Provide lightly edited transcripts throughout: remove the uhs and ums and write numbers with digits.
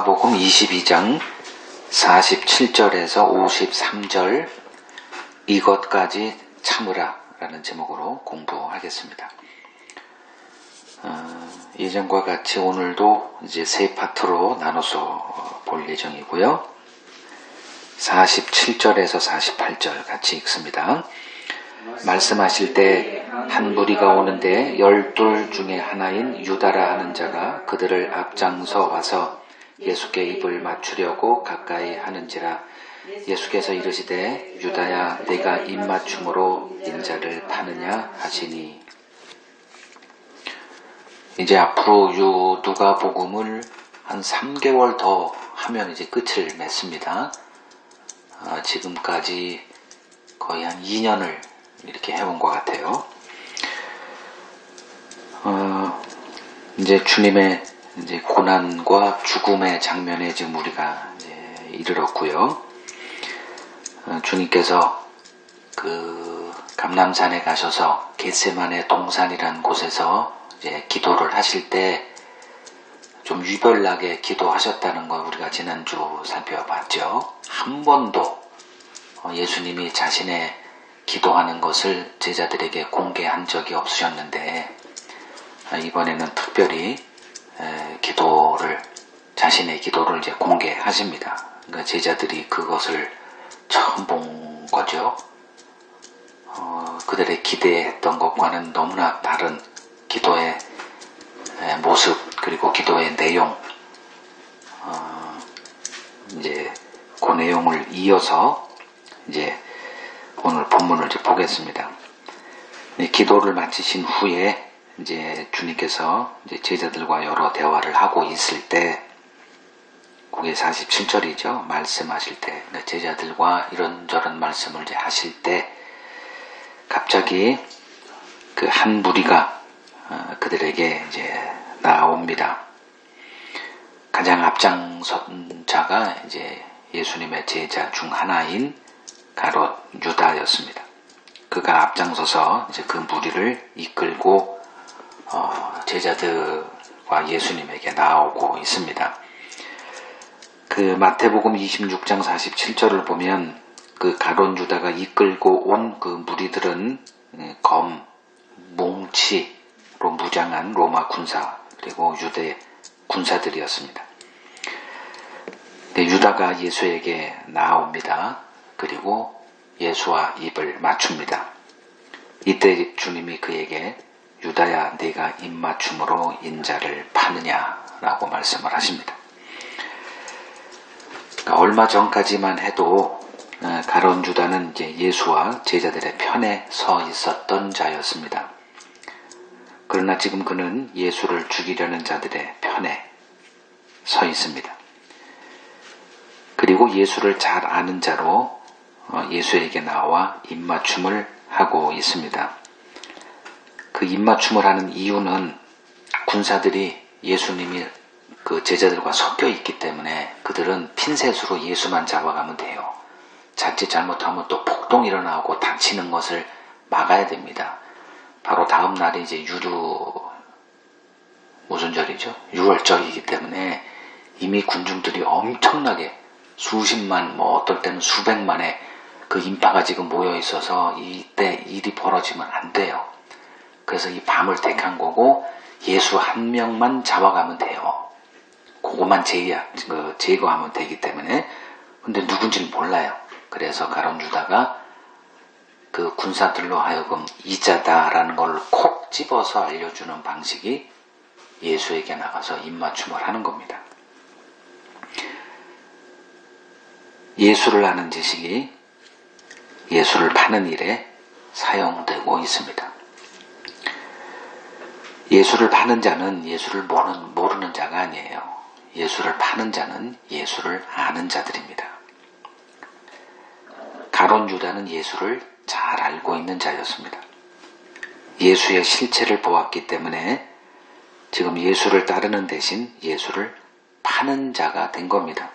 마가복음 22장 47절에서 53절 이것까지 참으라 라는 제목으로 공부하겠습니다. 예전과 같이 오늘도 이제 세 파트로 나눠서 볼 예정이고요. 47절에서 48절 같이 읽습니다. 말씀하실 때 한 무리가 오는데 12 중에 하나인 유다라 하는 자가 그들을 앞장서 와서 예수께 입을 맞추려고 가까이 하는지라. 예수께서 이르시되 유다야 내가 입맞춤으로 인자를 파느냐 하시니. 이제 앞으로 누가복음을 한 3개월 더 하면 이제 끝을 맺습니다. 지금까지 거의 한 2년을 이렇게 해온 것 같아요. 이제 주님의 이제 고난과 죽음의 장면에 지금 우리가 이제 이르렀고요. 주님께서 그 감람산에 가셔서 겟세마네 동산이라는 곳에서 이제 기도를 하실 때 좀 유별나게 기도하셨다는 걸 우리가 지난주 살펴봤죠. 한 번도 예수님이 자신의 기도하는 것을 제자들에게 공개한 적이 없으셨는데 이번에는 특별히 자신의 기도를 이제 공개하십니다. 그러니까 제자들이 그것을 처음 본 거죠. 그들의 기대했던 것과는 너무나 다른 기도의 모습 그리고 기도의 내용, 이제 그 내용을 이어서 이제 오늘 본문을 이제 보겠습니다. 기도를 마치신 후에 이제 주님께서 이제 제자들과 여러 대화를 하고 있을 때, 그게 47절이죠. 말씀하실 때, 제자들과 이런저런 말씀을 이제 하실 때, 갑자기 그 한 무리가 그들에게 이제 나옵니다. 가장 앞장선 자가 이제 예수님의 제자 중 하나인 가롯 유다였습니다. 그가 앞장서서 이제 그 무리를 이끌고 제자들과 예수님에게 나오고 있습니다. 그 마태복음 26장 47절을 보면 그 가롯 유다가 이끌고 온 그 무리들은 뭉치로 무장한 로마 군사 그리고 유대 군사들이었습니다. 유다가 예수에게 나옵니다. 그리고 예수와 입을 맞춥니다. 이때 주님이 그에게 유다야 네가 입맞춤으로 인자를 파느냐라고 말씀을 하십니다. 그러니까 얼마 전까지만 해도 가롯 유다는 이제 예수와 제자들의 편에 서 있었던 자였습니다. 그러나 지금 그는 예수를 죽이려는 자들의 편에 서 있습니다. 그리고 예수를 잘 아는 자로 예수에게 나와 입맞춤을 하고 있습니다. 그 입맞춤을 하는 이유는 군사들이 예수님이 그 제자들과 섞여 있기 때문에 그들은 핀셋으로 예수만 잡아가면 돼요. 자칫 잘못하면 또 폭동이 일어나고 다치는 것을 막아야 됩니다. 바로 다음 날이 이제 무슨 절이죠? 유월절이기 때문에 이미 군중들이 엄청나게 수십만, 어떨 때는 수백만의 그 인파가 지금 모여 있어서 이때 일이 벌어지면 안 돼요. 그래서 이 밤을 택한 거고 예수 한 명만 잡아가면 돼요. 그것만 제거하면 되기 때문에. 근데 누군지는 몰라요. 그래서 가롯 유다가 그 군사들로 하여금 이자다라는 걸 콕 집어서 알려주는 방식이 예수에게 나가서 입맞춤을 하는 겁니다. 예수를 아는 지식이 예수를 파는 일에 사용되고 있습니다. 예수를 파는 자는 예수를 모르는 자가 아니에요. 예수를 파는 자는 예수를 아는 자들입니다. 가롯 유다는 예수를 잘 알고 있는 자였습니다. 예수의 실체를 보았기 때문에 지금 예수를 따르는 대신 예수를 파는 자가 된 겁니다.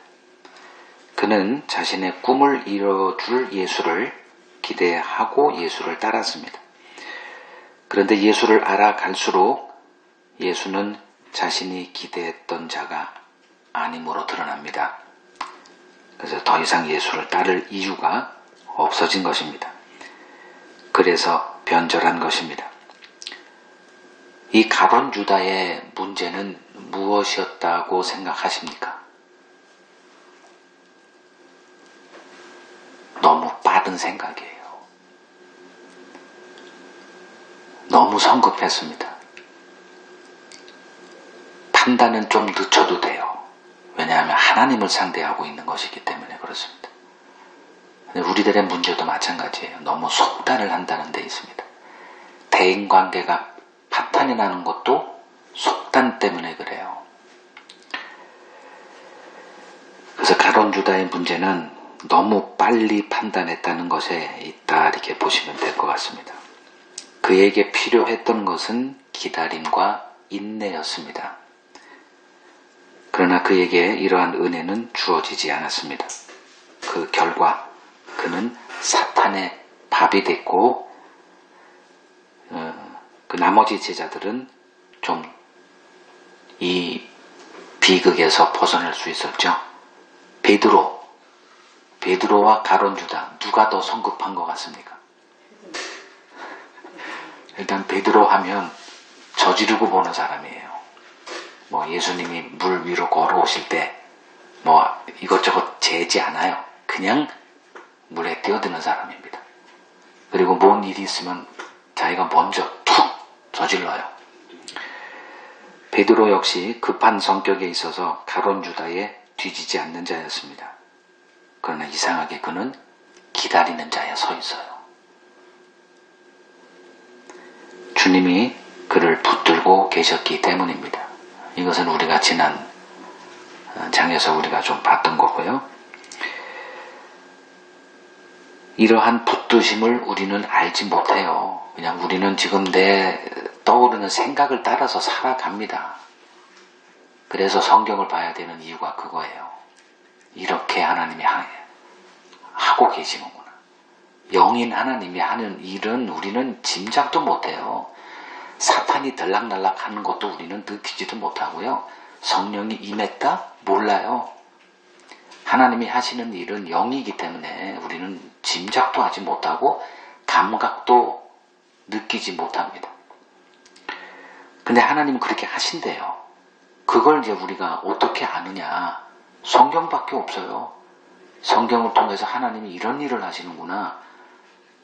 그는 자신의 꿈을 이뤄줄 예수를 기대하고 예수를 따랐습니다. 그런데 예수를 알아갈수록 예수는 자신이 기대했던 자가 아님으로 드러납니다. 그래서 더 이상 예수를 따를 이유가 없어진 것입니다. 그래서 변절한 것입니다. 이 가룟 유다의 문제는 무엇이었다고 생각하십니까? 너무 빠른 생각이에요. 너무 성급했습니다. 판단은 좀 늦춰도 돼요. 왜냐하면 하나님을 상대하고 있는 것이기 때문에 그렇습니다. 우리들의 문제도 마찬가지예요. 너무 속단을 한다는 데 있습니다. 대인관계가 파탄이 나는 것도 속단 때문에 그래요. 그래서 가룟 유다의 문제는 너무 빨리 판단했다는 것에 있다 이렇게 보시면 될 것 같습니다. 그에게 필요했던 것은 기다림과 인내였습니다. 그러나 그에게 이러한 은혜는 주어지지 않았습니다. 그 결과 그는 사탄의 밥이 됐고 그 나머지 제자들은 좀 이 비극에서 벗어날 수 있었죠. 베드로와 가룟 유다 누가 더 성급한 것 같습니까? 일단 베드로 하면 저지르고 보는 사람이에요. 뭐 예수님이 물 위로 걸어오실 때 뭐 이것저것 재지 않아요. 그냥 물에 뛰어드는 사람입니다. 그리고 뭔 일이 있으면 자기가 먼저 툭 저질러요. 베드로 역시 급한 성격에 있어서 가룟 유다에 뒤지지 않는 자였습니다. 그러나 이상하게 그는 기다리는 자에 서 있어요. 주님이 그를 붙들고 계셨기 때문입니다. 이것은 우리가 지난 장에서 우리가 좀 봤던 거고요. 이러한 붙드심을 우리는 알지 못해요. 그냥 우리는 지금 내 떠오르는 생각을 따라서 살아갑니다. 그래서 성경을 봐야 되는 이유가 그거예요. 이렇게 하나님이 하고 계시는구나. 영인 하나님이 하는 일은 우리는 짐작도 못해요. 사탄이 들락날락 하는 것도 우리는 느끼지도 못하고요. 성령이 임했다? 몰라요. 하나님이 하시는 일은 영이기 때문에 우리는 짐작도 하지 못하고 감각도 느끼지 못합니다. 근데 하나님은 그렇게 하신대요. 그걸 이제 우리가 어떻게 아느냐? 성경밖에 없어요. 성경을 통해서 하나님이 이런 일을 하시는구나.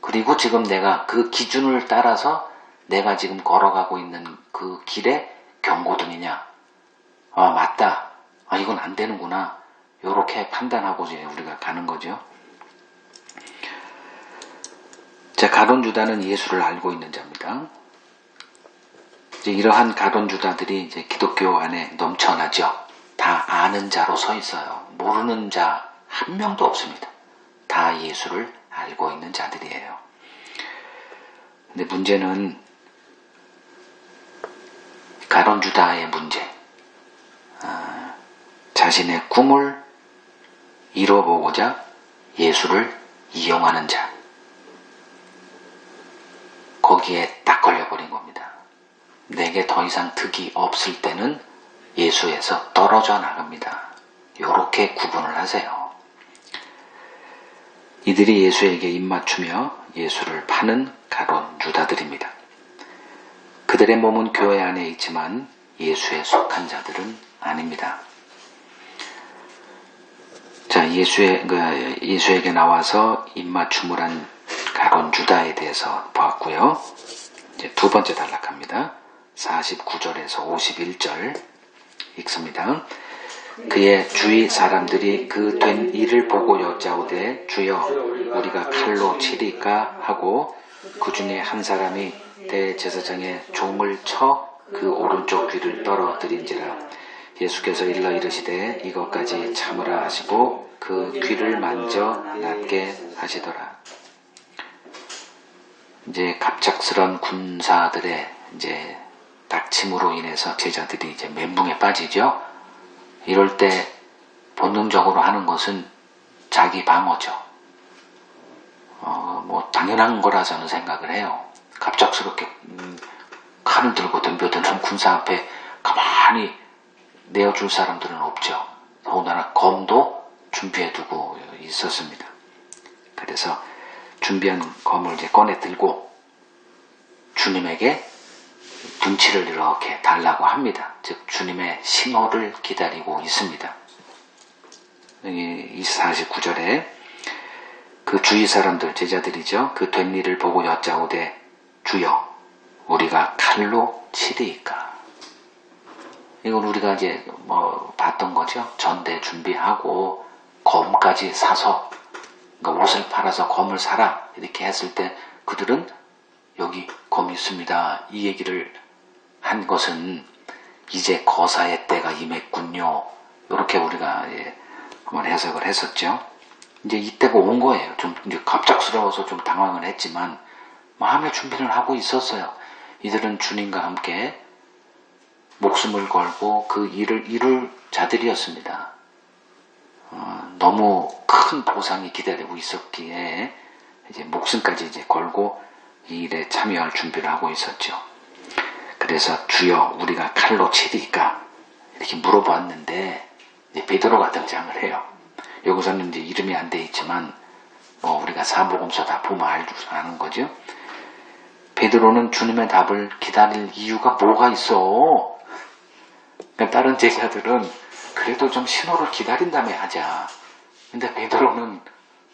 그리고 지금 내가 그 기준을 따라서 내가 지금 걸어가고 있는 그 길에 경고등이냐? 아, 맞다. 아, 이건 안 되는구나. 요렇게 판단하고 이제 우리가 가는 거죠. 자, 가룟 유다는 예수를 알고 있는 자입니다. 이제 이러한 가룟 유다들이 이제 기독교 안에 넘쳐나죠. 다 아는 자로 서 있어요. 모르는 자 한 명도 없습니다. 다 예수를 알고 있는 자들이에요. 근데 문제는 가룟 유다의 문제. 자신의 꿈을 이뤄보고자 예수를 이용하는 자. 거기에 딱 걸려버린 겁니다. 내게 더 이상 득이 없을 때는 예수에서 떨어져 나갑니다. 요렇게 구분을 하세요. 이들이 예수에게 입맞추며 예수를 파는 가룟 유다들입니다. 그들의 몸은 교회 안에 있지만 예수에 속한 자들은 아닙니다. 자, 예수에게 나와서 입맞춤을 한 가룟 유다에 대해서 보았고요. 이제 두 번째 단락합니다. 49절에서 51절 읽습니다. 그의 주위 사람들이 그 된 일을 보고 여짜오되 주여 우리가 칼로 치리까 하고 그 중에 한 사람이 대제사장의 종을 쳐 그 오른쪽 귀를 떨어뜨린지라. 예수께서 일러 이르시되 이것까지 참으라 하시고 그 귀를 만져 낫게 하시더라. 이제 갑작스런 군사들의 이제 닥침으로 인해서 제자들이 이제 멘붕에 빠지죠. 이럴 때 본능적으로 하는 것은 자기 방어죠. 뭐 당연한 거라 저는 생각을 해요. 갑작스럽게 칼을 들고 덤벼드는 군사 앞에 가만히 내어줄 사람들은 없죠. 더군다나 검도 준비해 두고 있었습니다. 그래서 준비한 검을 이제 꺼내 들고 주님에게 눈치를 이렇게 달라고 합니다. 즉 주님의 신호를 기다리고 있습니다. 여기 49절에 그 주위 사람들, 제자들이죠. 그 된 일을 보고 여짜오되 주여 우리가 칼로 치리이까. 이건 우리가 이제 봤던 거죠. 전대 준비하고 검까지 사서, 그러니까 옷을 팔아서 검을 사라 이렇게 했을 때 그들은 여기 검이 있습니다. 이 얘기를 한 것은 이제 거사의 때가 임했군요. 이렇게 우리가 한번 해석을 했었죠. 이제 이때가 온 거예요. 좀 이제 갑작스러워서 좀 당황을 했지만 마음의 준비를 하고 있었어요. 이들은 주님과 함께 목숨을 걸고 그 일을 이룰 자들이었습니다. 너무 큰 보상이 기다리고 있었기에 이제 목숨까지 이제 걸고 이 일에 참여할 준비를 하고 있었죠. 그래서 주여 우리가 칼로 치리까 이렇게 물어봤는데 이제 베드로가 등장을 해요. 여기서는 이제 이름이 안 돼 있지만 우리가 사복음서 다 보면 아는 거죠. 베드로는 주님의 답을 기다릴 이유가 뭐가 있어? 그러니까 다른 제자들은 그래도 좀 신호를 기다린 다음에 하자. 근데 베드로는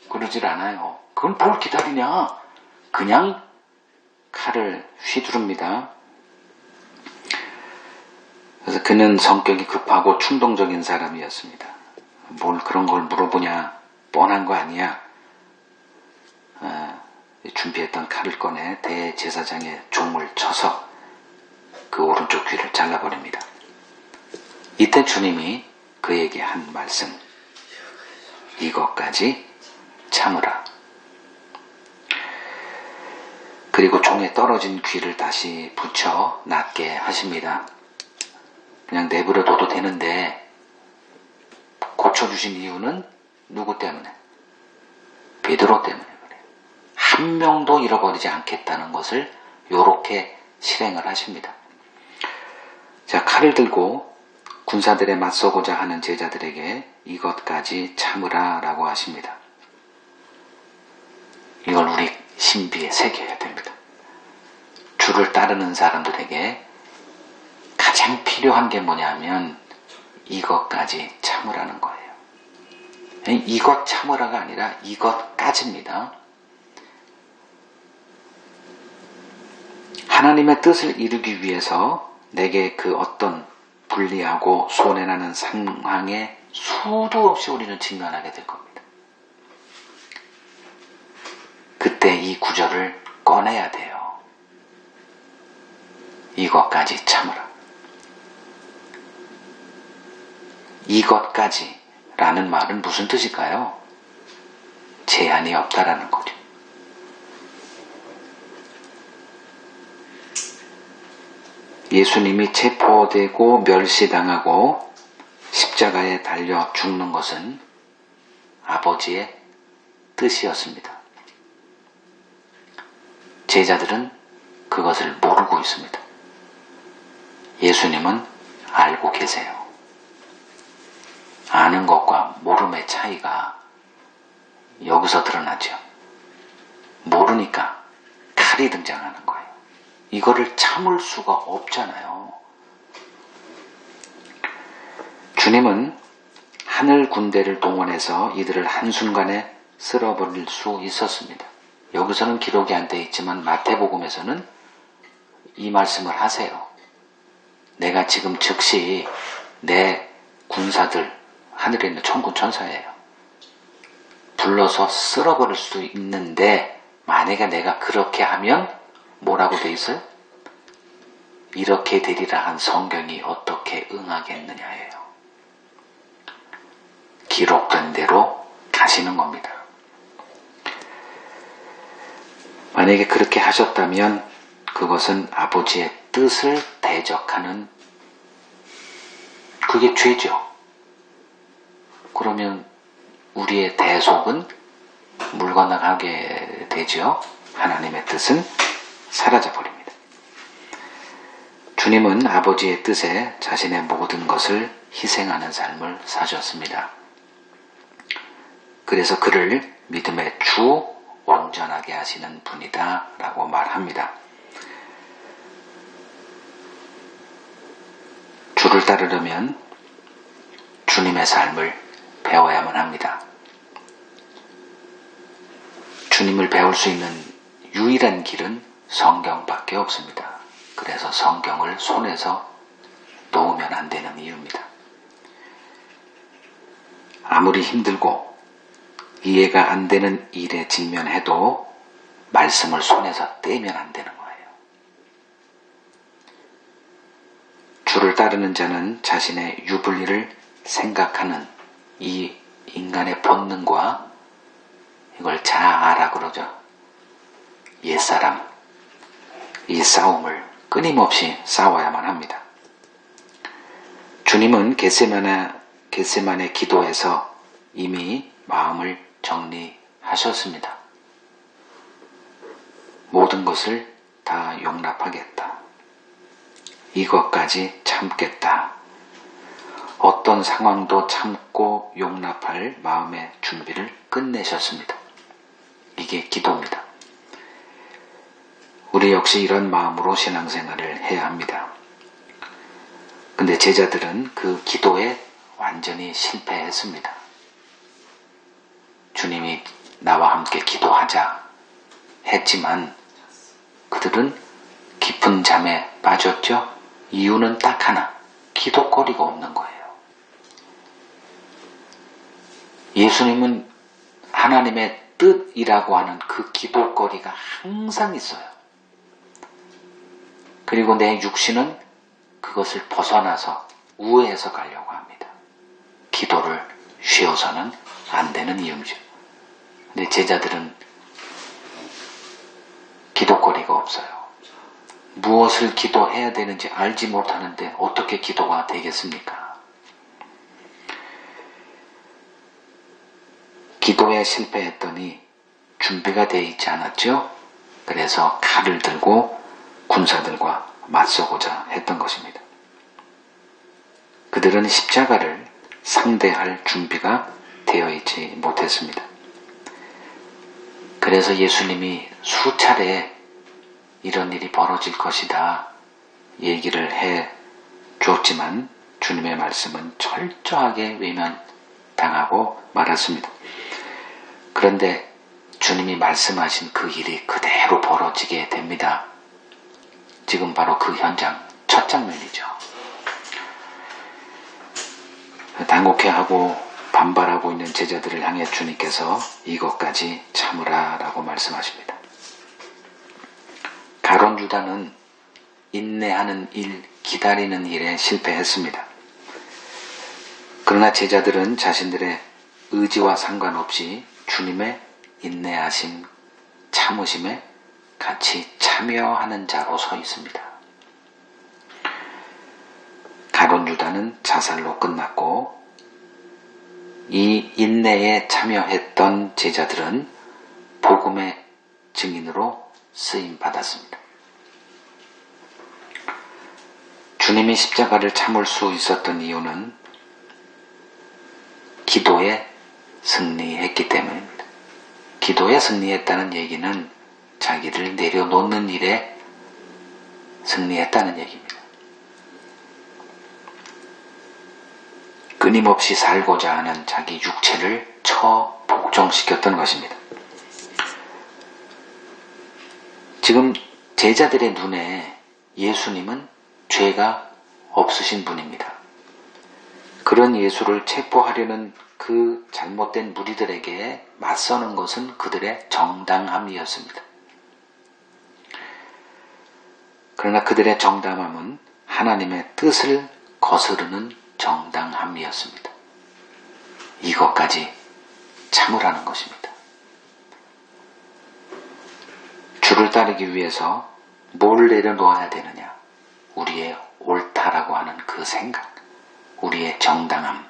그러질 않아요. 그건 뭘 기다리냐? 그냥 칼을 휘두릅니다. 그래서 그는 성격이 급하고 충동적인 사람이었습니다. 뭘 그런 걸 물어보냐? 뻔한 거 아니야? 준비했던 칼을 꺼내 대제사장의 종을 쳐서 그 오른쪽 귀를 잘라버립니다. 이때 주님이 그에게 한 말씀, 이것까지 참으라. 그리고 종에 떨어진 귀를 다시 붙여 낫게 하십니다. 그냥 내버려둬도 되는데 고쳐주신 이유는 누구 때문에? 베드로 때문에 그래요. 한 명도 잃어버리지 않겠다는 것을 요렇게 실행을 하십니다. 자, 칼을 들고 군사들에 맞서고자 하는 제자들에게 이것까지 참으라 라고 하십니다. 이걸 우리 신비에 새겨야 됩니다. 주를 따르는 사람들에게 가장 필요한 게 뭐냐면 이것까지 참으라는 거예요. 이것 참으라가 아니라 이것까지입니다. 하나님의 뜻을 이루기 위해서 내게 그 어떤 불리하고 손해나는 상황에 수도 없이 우리는 직면하게 될 겁니다. 그때 이 구절을 꺼내야 돼요. 이것까지 참으라. 이것까지 라는 말은 무슨 뜻일까요? 제한이 없다라는 거죠. 예수님이 체포되고 멸시당하고 십자가에 달려 죽는 것은 아버지의 뜻이었습니다. 제자들은 그것을 모르고 있습니다. 예수님은 알고 계세요. 아는 것과 모름의 차이가 여기서 드러나죠. 모르니까 칼이 등장하는 거예요. 이거를 참을 수가 없잖아요. 주님은 하늘 군대를 동원해서 이들을 한순간에 쓸어버릴 수 있었습니다. 여기서는 기록이 안 돼 있지만 마태복음에서는 이 말씀을 하세요. 내가 지금 즉시 내 군사들, 하늘에 있는 천군 천사예요. 불러서 쓸어버릴 수도 있는데 만약에 내가 그렇게 하면 뭐라고 돼 있어요? 이렇게 되리라 한 성경이 어떻게 응하겠느냐예요. 기록된 대로 가시는 겁니다. 만약에 그렇게 하셨다면 그것은 아버지의 뜻을 대적하는 그게 죄죠. 그러면 우리의 대속은 물 건너가게 되죠. 하나님의 뜻은 사라져버립니다. 주님은 아버지의 뜻에 자신의 모든 것을 희생하는 삶을 사셨습니다. 그래서 그를 믿음의 주 온전하게 하시는 분이다 라고 말합니다. 주를 따르려면 주님의 삶을 배워야만 합니다. 주님을 배울 수 있는 유일한 길은 성경밖에 없습니다. 그래서 성경을 손에서 놓으면 안 되는 이유입니다. 아무리 힘들고 이해가 안 되는 일에 직면해도 말씀을 손에서 떼면 안 되는 거예요. 주를 따르는 자는 자신의 유불리를 생각하는 이 인간의 본능과 이걸 자아라 그러죠. 옛사람, 이 싸움을 끊임없이 싸워야만 합니다. 주님은 겟세마네 기도에서 이미 마음을 정리하셨습니다. 모든 것을 다 용납하겠다. 이것까지 참겠다. 어떤 상황도 참고 용납할 마음의 준비를 끝내셨습니다. 이게 기도입니다. 우리 역시 이런 마음으로 신앙생활을 해야 합니다. 근데 제자들은 그 기도에 완전히 실패했습니다. 주님이 나와 함께 기도하자 했지만 그들은 깊은 잠에 빠졌죠. 이유는 딱 하나, 기도거리가 없는 거예요. 예수님은 하나님의 뜻이라고 하는 그 기도거리가 항상 있어요. 그리고 내 육신은 그것을 벗어나서 우회해서 가려고 합니다. 기도를 쉬어서는 안 되는 이유죠. 근데 제자들은 기도거리가 없어요. 무엇을 기도해야 되는지 알지 못하는데 어떻게 기도가 되겠습니까? 기도에 실패했더니 준비가 되어 있지 않았죠? 그래서 칼을 들고 군사들과 맞서고자 했던 것입니다. 그들은 십자가를 상대할 준비가 되어 있지 못했습니다. 그래서 예수님이 수차례 이런 일이 벌어질 것이다 얘기를 해 줬지만 주님의 말씀은 철저하게 외면당하고 말았습니다. 그런데 주님이 말씀하신 그 일이 그대로 벌어지게 됩니다. 지금 바로 그 현장 첫 장면이죠. 당혹해하고 반발하고 있는 제자들을 향해 주님께서 이것까지 참으라 라고 말씀하십니다. 가룟 유다는 인내하는 일, 기다리는 일에 실패했습니다. 그러나 제자들은 자신들의 의지와 상관없이 주님의 인내하심, 참으심에 같이 참여하는 자로 서 있습니다. 가룟 유다는 자살로 끝났고 이 인내에 참여했던 제자들은 복음의 증인으로 쓰임 받았습니다. 주님이 십자가를 참을 수 있었던 이유는 기도에 승리했기 때문입니다. 기도에 승리했다는 얘기는 자기를 내려놓는 일에 승리했다는 얘기입니다. 끊임없이 살고자 하는 자기 육체를 처복종시켰던 것입니다. 지금 제자들의 눈에 예수님은 죄가 없으신 분입니다. 그런 예수를 체포하려는 그 잘못된 무리들에게 맞서는 것은 그들의 정당함이었습니다. 그러나 그들의 정당함은 하나님의 뜻을 거스르는 정당함이었습니다. 이것까지 참으라는 것입니다. 주를 따르기 위해서 뭘 내려놓아야 되느냐? 우리의 옳다라고 하는 그 생각, 우리의 정당함.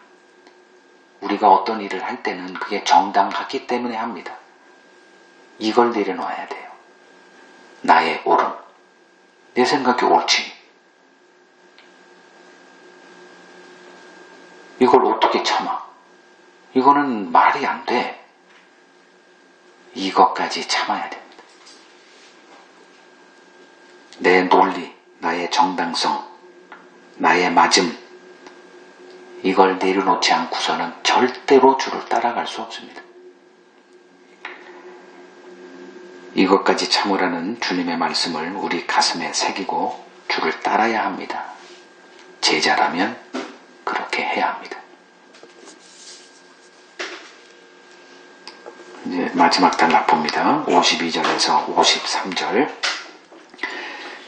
우리가 어떤 일을 할 때는 그게 정당하기 때문에 합니다. 이걸 내려놓아야 돼요. 나의 옳음. 내 생각이 옳지. 이걸 어떻게 참아? 이거는 말이 안 돼. 이것까지 참아야 됩니다. 내 논리, 나의 정당성, 나의 맞음, 이걸 내려놓지 않고서는 절대로 주를 따라갈 수 없습니다. 이것까지 참으라는 주님의 말씀을 우리 가슴에 새기고 주를 따라야 합니다. 제자라면 그렇게 해야 합니다. 이제 마지막 단락 봅니다. 52절에서 53절.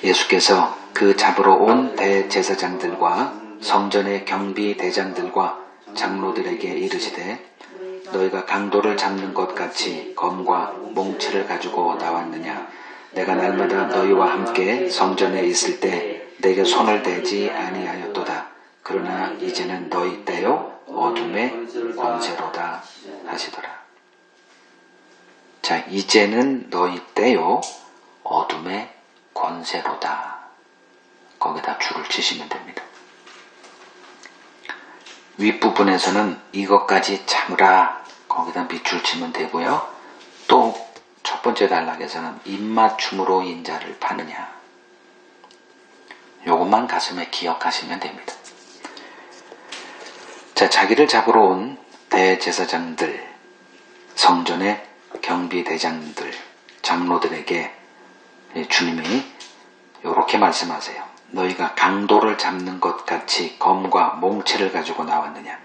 예수께서 그 잡으러 온 대제사장들과 성전의 경비 대장들과 장로들에게 이르시되 너희가 강도를 잡는 것 같이 검과 몽치를 가지고 나왔느냐? 내가 날마다 너희와 함께 성전에 있을 때 내게 손을 대지 아니하였도다. 그러나 이제는 너희 때요 어둠의 권세로다 하시더라. 자, 이제는 너희 때요 어둠의 권세로다. 거기다 줄을 치시면 됩니다. 윗부분에서는 이것까지 참으라. 거기다 밑줄 치면 되고요. 또 첫 번째 단락에서는 입맞춤으로 인자를 파느냐. 요것만 가슴에 기억하시면 됩니다. 자, 자기를 잡으러 온 대제사장들, 성전의 경비대장들, 장로들에게 주님이 이렇게 말씀하세요. 너희가 강도를 잡는 것 같이 검과 몽치를 가지고 나왔느냐?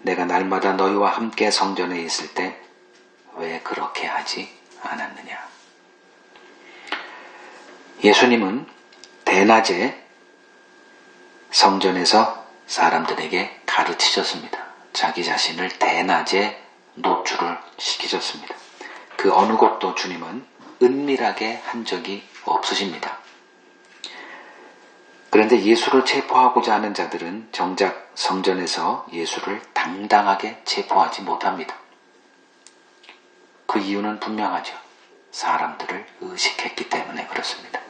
내가 날마다 너희와 함께 성전에 있을 때 왜 그렇게 하지 않았느냐? 예수님은 대낮에 성전에서 사람들에게 가르치셨습니다. 자기 자신을 대낮에 노출을 시키셨습니다. 그 어느 것도 주님은 은밀하게 한 적이 없으십니다. 그런데 예수를 체포하고자 하는 자들은 정작 성전에서 예수를 당당하게 체포하지 못합니다. 그 이유는 분명하죠. 사람들을 의식했기 때문에 그렇습니다.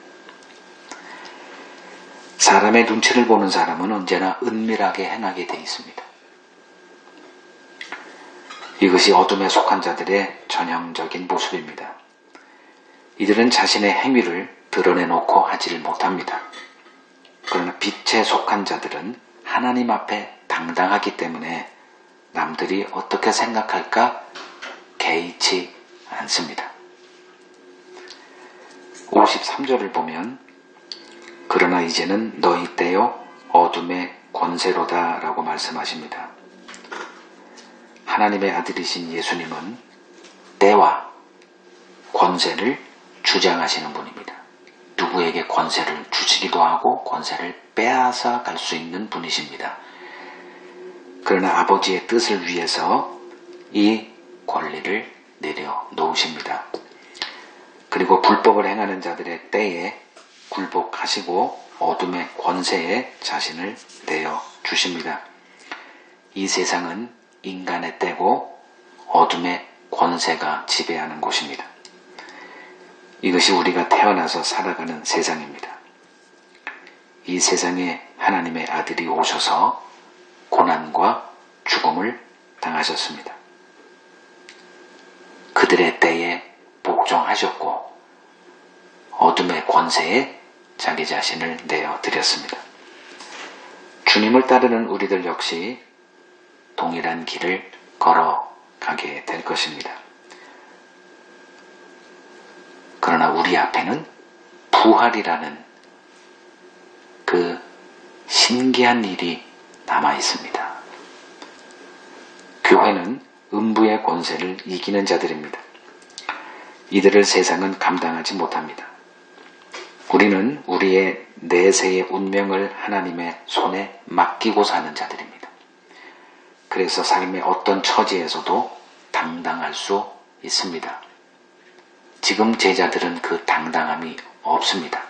사람의 눈치를 보는 사람은 언제나 은밀하게 행하게 되어 있습니다. 이것이 어둠에 속한 자들의 전형적인 모습입니다. 이들은 자신의 행위를 드러내놓고 하지를 못합니다. 그러나 빛에 속한 자들은 하나님 앞에 당당하기 때문에 남들이 어떻게 생각할까 개의치 않습니다. 53절을 보면 그러나 이제는 너희 때요 어둠의 권세로다 라고 말씀하십니다. 하나님의 아들이신 예수님은 때와 권세를 주장하시는 분입니다. 누구에게 권세를 주시기도 하고 권세를 빼앗아 갈 수 있는 분이십니다. 그러나 아버지의 뜻을 위해서 이 권리를 내려놓으십니다. 그리고 불법을 행하는 자들의 때에 굴복하시고 어둠의 권세에 자신을 내어주십니다. 이 세상은 인간의 때고 어둠의 권세가 지배하는 곳입니다. 이것이 우리가 태어나서 살아가는 세상입니다. 이 세상에 하나님의 아들이 오셔서 고난과 죽음을 당하셨습니다. 그들의 때에 복종하셨고 어둠의 권세에 자기 자신을 내어드렸습니다. 주님을 따르는 우리들 역시 동일한 길을 걸어가게 될 것입니다. 그러나 우리 앞에는 부활이라는 그 신기한 일이 남아 있습니다. 교회는 음부의 권세를 이기는 자들입니다. 이들을 세상은 감당하지 못합니다. 우리는 우리의 내세의 운명을 하나님의 손에 맡기고 사는 자들입니다. 그래서 삶의 어떤 처지에서도 당당할 수 있습니다. 지금 제자들은 그 당당함이 없습니다.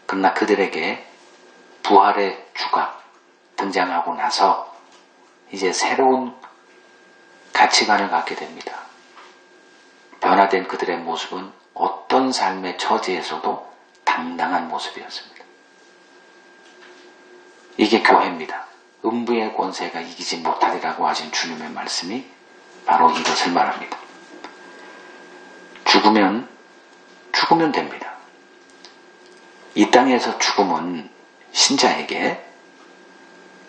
그러나 그들에게 부활의 주가 등장하고 나서 이제 새로운 가치관을 갖게 됩니다. 변화된 그들의 모습은 어떤 삶의 처지에서도 당당한 모습이었습니다. 이게 교회입니다. 음부의 권세가 이기지 못하리라고 하신 주님의 말씀이 바로 이것을 말합니다. 죽으면 됩니다. 이 땅에서 죽음은 신자에게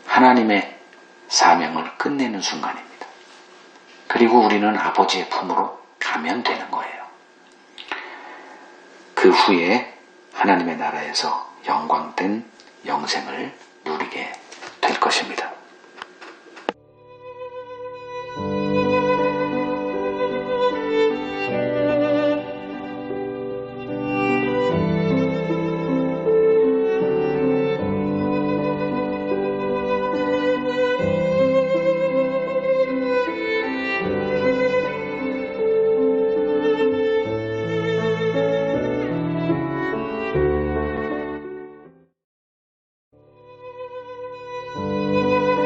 하나님의 사명을 끝내는 순간입니다. 그리고 우리는 아버지의 품으로 가면 되는 거예요. 그 후에 하나님의 나라에서 영광된 영생을 누리게 될 것입니다.